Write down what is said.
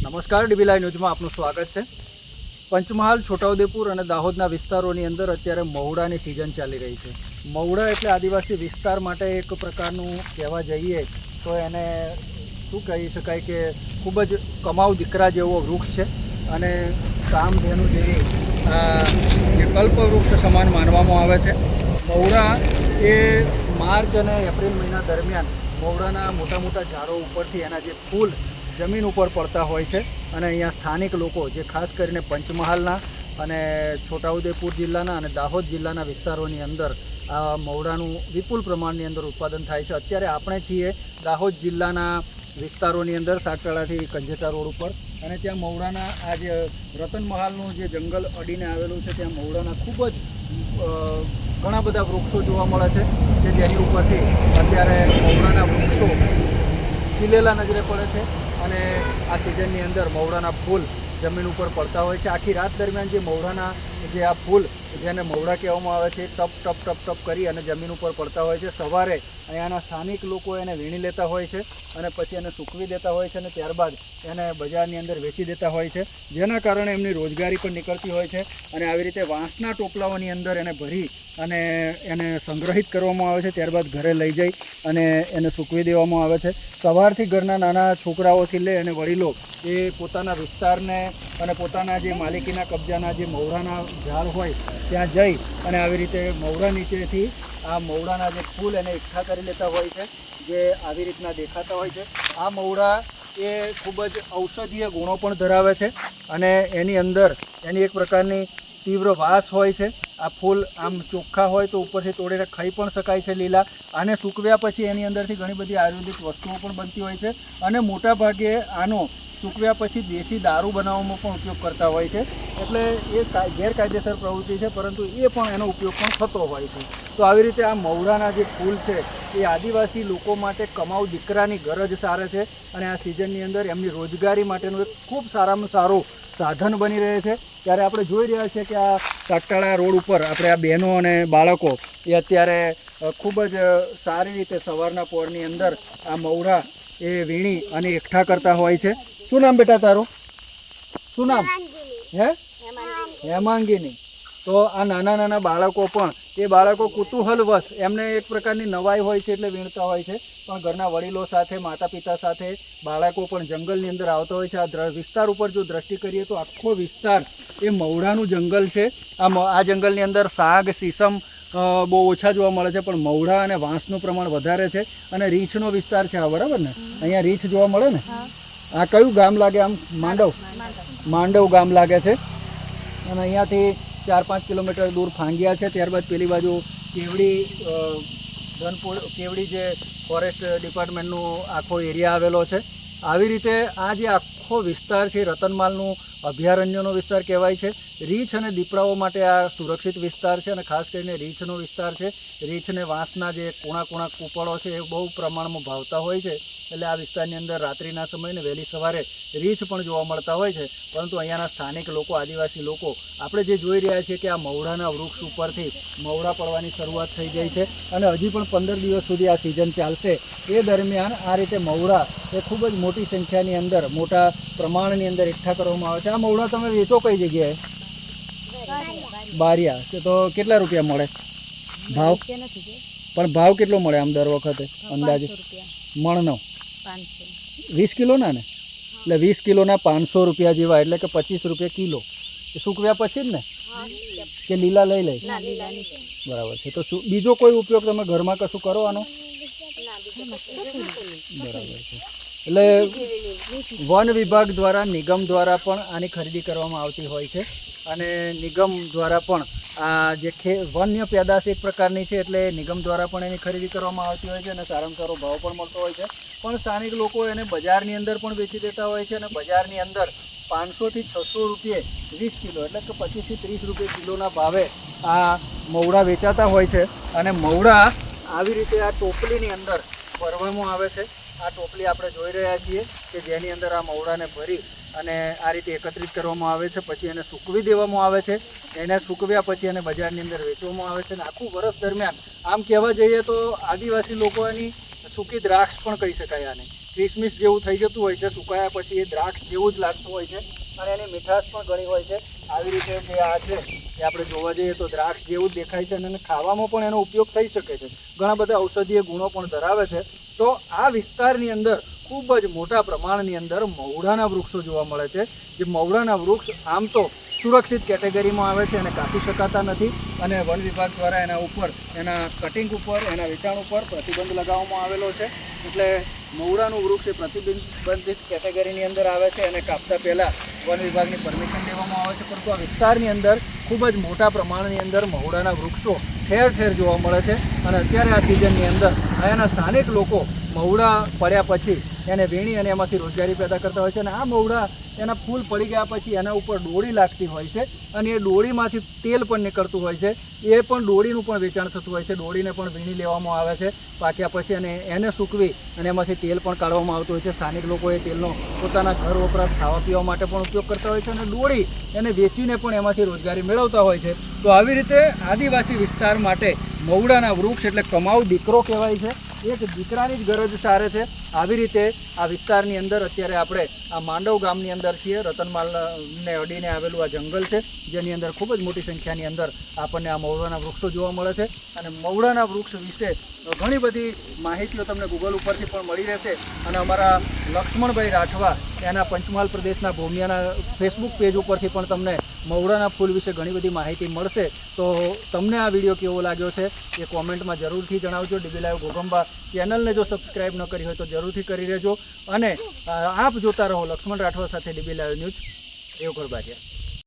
નમસ્કાર, dB live ન્યૂઝમાં આપનું સ્વાગત છે। પંચમહાલ, છોટાઉદેપુર અને દાહોદના વિસ્તારોની અંદર અત્યારે મહુડાની સિઝન ચાલી રહી છે। મહુડા એટલે આદિવાસી વિસ્તાર માટે એક પ્રકારનું કહેવા જઈએ તો એને શું કહી શકાય કે ખૂબ જ કમાઉ દીકરા જેવો વૃક્ષ છે અને કામધેનુ જેવી જે કલ્પવૃક્ષ સમાન માનવામાં આવે છે। મહુડા એ માર્ચ અને એપ્રિલ મહિના દરમિયાન મહુડાના મોટા મોટા ઝાડો ઉપરથી એના જે ફૂલ જમીન ઉપર પડતા હોય છે અને અહીંયા સ્થાનિક લોકો જે ખાસ કરીને પંચમહાલના અને છોટાઉદેપુર જિલ્લાના અને દાહોદ જિલ્લાના વિસ્તારોની અંદર આ મહુડાનું વિપુલ પ્રમાણની અંદર ઉત્પાદન થાય છે। અત્યારે આપણે છીએ દાહોદ જિલ્લાના વિસ્તારોની અંદર સાગતળાથી કંજેટા રોડ ઉપર અને ત્યાં મહુડાના આ જે રતનમહાલનું જે જંગલ અડીને આવેલું છે ત્યાં મહુડાના ખૂબ જ ઘણા બધા વૃક્ષો જોવા મળે છે કે જેની ઉપરથી અત્યારે મહુડાના વૃક્ષો ખીલેલા નજરે પડે છે અને આ સિઝનની અંદર મહુડાના ફૂલ જમીન ઉપર પડતા હોય છે। આખી રાત દરમિયાન જે મહુડાના જે આ ફૂલ જેને મહુડા કહેવામાં આવે છે ટપ ટપ ટપ ટપ કરી અને જમીન ઉપર પડતા હોય છે। સવારે અહીંયાના સ્થાનિક લોકો એને વીણી લેતા હોય છે અને પછી એને સૂકવી દેતા હોય છે અને ત્યારબાદ એને બજારની અંદર વેચી દેતા હોય છે, જેના કારણે એમની રોજગારી પણ નીકળતી હોય છે અને આવી રીતે વાંસના ટોપલાઓની અંદર એને ભરી અને એને સંગ્રહિત કરવામાં આવે છે, ત્યારબાદ ઘરે લઈ જઈ અને એને સૂકવી દેવામાં આવે છે। સવારથી ઘરના નાના છોકરાઓથી લે અને વડીલો એ પોતાના વિસ્તારને અને પોતાના જે માલિકીના કબજાના જે મહુડાના ઝાડ હોય ત્યાં જઈ અને આવી રીતે મહુડા નીચેથી આ મહુડાના જે ફૂલ એને એકઠા કરી લેતા હોય છે, જે આવી રીતના દેખાતા હોય છે। આ મહુડા એ ખૂબ જ ઔષધીય ગુણો પણ ધરાવે છે અને એની અંદર એની એક પ્રકારની તીવ્ર વાસ હોય છે। આ ફૂલ આમ ચોખ્ખા હોય તો ઉપરથી તોડીને ખાઈ પણ શકાય છે લીલા, આને સૂકવ્યા પછી એની અંદરથી ઘણી બધી આયુર્વેદિક વસ્તુઓ પણ બનતી હોય છે અને મોટા ભાગે આનો સૂકવ્યા પછી દેશી દારૂ બનાવવામાં પણ ઉપયોગ કરતા હોય છે, એટલે એ ગેરકાયદેસર પ્રવૃત્તિ છે પરંતુ એ પણ એનો ઉપયોગ પણ થતો હોય છે। તો આવી રીતે આ મહુડાના જે ફૂલ છે એ આદિવાસી લોકો માટે કમાઉ દીકરાની ગરજ સારે છે અને આ સિઝનની અંદર એમની રોજગારી માટેનું એક ખૂબ સારામાં સારું સાધન બની રહે છે। ત્યારે આપણે જોઈ રહ્યા છીએ કે આ સાગતળા રોડ ઉપર આપણે આ બહેનો અને બાળકો એ અત્યારે ખૂબ જ સારી રીતે સવારના પોરની અંદર આ મહુડા એ વીણી અને એકઠા કરતા હોય છે। શું નામ બેટા તારું? શું નામ? હેમાંગીની। તો આ નાના નાના બાળકો પણ એ બાળકો કુતૂહલવશ એમને એક પ્રકારની નવાઈ હોય છે એટલે વીણતા હોય છે, પણ ઘરના વડીલો સાથે માતા પિતા સાથે બાળકો પણ જંગલની અંદર આવતા હોય છે। આ વિસ્તાર ઉપર જો દ્રષ્ટિ કરીએ તો આખો વિસ્તાર એ મહુડાનું જંગલ છે। આ જંગલની અંદર સાગ સીસમ બહુ ઓછા જોવા મળે છે પણ મહુડા અને વાંસનું પ્રમાણ વધારે છે અને રીંછનો વિસ્તાર છે આ, બરાબર ને? અહીંયા રીંછ જોવા મળે ને? આ કયું ગામ લાગે? આમ માંડવ ગામ લાગે છે અને અહીંયાથી 4-5 કિલોમીટર દૂર ફાંગિયા છે, ત્યારબાદ પેલી બાજુ કેવડી જે ફોરેસ્ટ ડિપાર્ટમેન્ટનું આખો એરિયા આવેલો છે। આવી રીતે આ જે આખો વિસ્તાર છે રતનમાલનું અભયારણ્યનો વિસ્તાર કહેવાય છે। રીંછ અને દીપડાઓ માટે આ સુરક્ષિત વિસ્તાર છે અને ખાસ કરીને રીંછનો વિસ્તાર છે। રીંછને વાંસના જે કૂણા કૂપળો છે એ બહુ પ્રમાણમાં ભાવતા હોય છે, એટલે આ વિસ્તારની અંદર રાત્રિના સમયે વહેલી સવારે રીંછ પણ જોવા મળતા હોય છે, પરંતુ અહીંયાના સ્થાનિક લોકો આદિવાસી લોકો આપણે જે જોઈ રહ્યા છીએ કે આ મહુડાના વૃક્ષ ઉપરથી મહુડા પડવાની શરૂઆત થઈ ગઈ છે અને હજી પણ 15 દિવસ સુધી આ સિઝન ચાલશે। એ દરમિયાન આ રીતે મહુડા એ ખૂબ જ મોટી સંખ્યાની અંદર મોટા પ્રમાણની અંદર એકઠા કરવામાં આવે છે। આ મહુડા તમે વેચો કઈ જગ્યાએ? બારિયા। તો કેટલા રૂપિયા મળે ભાવ? પણ ભાવ કેટલો મળે આમ દર વખતે અંદાજે? મણનો 20 કિલોના ને? એટલે 20 કિલોના 500 રૂપિયા જેવા, એટલે કે 25 રૂપિયા કિલો। એ સૂકવ્યા પછી જ ને કે લીલા લઈ લે? બરાબર છે। તો બીજો કોઈ ઉપયોગ તમે ઘરમાં કશું કરો આનો? બરાબર છે। એટલે વન વિભાગ દ્વારા નિગમ દ્વારા પણ આની ખરીદી કરવામાં આવતી હોય છે અને નિગમ દ્વારા પણ આ જે વન્ય પેદાશ એક પ્રકારની છે એટલે નિગમ દ્વારા પણ એની ખરીદી કરવામાં આવતી હોય છે અને સારામાં સારો ભાવ પણ મળતો હોય છે, પણ સ્થાનિક લોકો એને બજારની અંદર પણ વેચી દેતા હોય છે અને બજારની અંદર 500 થી 600 રૂપિયે 20 કિલો એટલે કે 25 થી 30 રૂપિયા કિલોના ભાવે આ મહુડા વેચાતા હોય છે। અને મહુડા આવી રીતે આ ટોપલીની અંદર ભરવામાં આવે છે। આ ટોપલી આપણે જોઈ રહ્યા છીએ કે જેની અંદર આ મહુડાને ભરી અને આ રીતે એકત્રિત કરવામાં આવે છે, પછી એને સૂકવી દેવામાં આવે છે। એને સૂકવ્યા પછી એને બજારની અંદર વેચવામાં આવે છે અને આખું વર્ષ દરમિયાન આમ કહેવા જઈએ તો આદિવાસી લોકો એની સૂકી દ્રાક્ષ પણ કહી શકાય આને, ક્રિસમિસ જેવું થઈ જતું હોય છે, સુકાયા પછી એ દ્રાક્ષ જેવું જ લાગતું હોય છે અને એની મીઠાશ પણ ઘણી હોય છે. આવી રીતે જે આ છે એ આપણે જોવા જઈએ તો દ્રાક્ષ જેવું જ દેખાય છે અને ખાવામાં પણ એનો ઉપયોગ થઈ શકે છે. ઘણા બધા ઔષધીય ગુણો પણ ધરાવે છે. તો આ વિસ્તારની અંદર ખૂબ જ મોટા પ્રમાણની અંદર મહુડાના વૃક્ષો જોવા મળે છે. જે મહુડાના વૃક્ષ આમ તો સુરક્ષિત કેટેગરીમાં આવે છે અને કાપી શકાતા નથી અને વન વિભાગ દ્વારા એના ઉપર એના કટિંગ ઉપર એના વેચાણ ઉપર પ્રતિબંધ લગાવવામાં આવેલો છે. એટલે મહુડાનું વૃક્ષ એ પ્રતિબંધિત કેટેગરીની અંદર આવે છે અને કાપતા પહેલાં વન વિભાગની પરમિશન લેવામાં આવે છે. પરંતુ આ વિસ્તારની અંદર ખૂબ જ મોટા પ્રમાણની અંદર મહુડાના વૃક્ષો ઠેર ઠેર જોવા મળે છે અને અત્યારે આ સિઝનની અંદર અહીંયાના સ્થાનિક લોકો મહુડા પડ્યા પછી એને વીણી અને એમાંથી રોજગારી પેદા કરતા હોય છે અને આ મહુડા એના ફૂલ પડી ગયા પછી એના ઉપર ડોળી લાગતી હોય છે અને એ ડોળીમાંથી તેલ પણ નીકળતું હોય છે. એ પણ ડોળીનું પણ વેચાણ થતું હોય છે. ડોળીને પણ વીણી લેવામાં આવે છે પાક્યા પછી અને એને સૂકવી અને એમાંથી તેલ પણ કાઢવામાં આવતું હોય છે. સ્થાનિક લોકો એ તેલનો પોતાના ઘર વપરાશ ખાવા પીવા માટે પણ ઉપયોગ કરતા હોય છે અને ડોળી એને વેચીને પણ એમાંથી રોજગારી મેળવતા હોય છે. તો આવી રીતે આદિવાસી વિસ્તાર માટે મહુડાના વૃક્ષ એટલે કમાઉ દીકરો કહેવાય છે. એક દીકરાની જ ગરજ સારે છે. આવી રીતે આ વિસ્તારની અંદર અત્યારે આપણે આ માંડવ ગામની અંદર છીએ. રતનમાલને અડીને આવેલું આ જંગલ છે જેની અંદર ખૂબ જ મોટી સંખ્યાની અંદર આપણને આ મહુડાના વૃક્ષો જોવા મળે છે અને મહુડાના વૃક્ષ વિશે ઘણી બધી માહિતીઓ તમને ગૂગલ ઉપરથી પણ મળી રહેશે અને અમારા લક્ષ્મણભાઈ રાઠવા એના પંચમહાલ પ્રદેશના ભૂમિયાના ફેસબુક પેજ ઉપરથી પણ તમને મહુડાના ફૂલ વિશે ઘણી બધી માહિતી મળશે. તો તમને આ વિડીયો કેવો લાગ્યો છે એ કોમેન્ટમાં જરૂરથી જણાવજો. ડીબી લાઈવ ઘોઘંબા ચેનલને જો સબસ્ક્રાઈબ ન કરી હોય તો જરૂરથી કરી લેજો અને આપ જોતા રહો લક્ષ્મણ રાઠવા સાથે dB live news. Devgadh Bariya.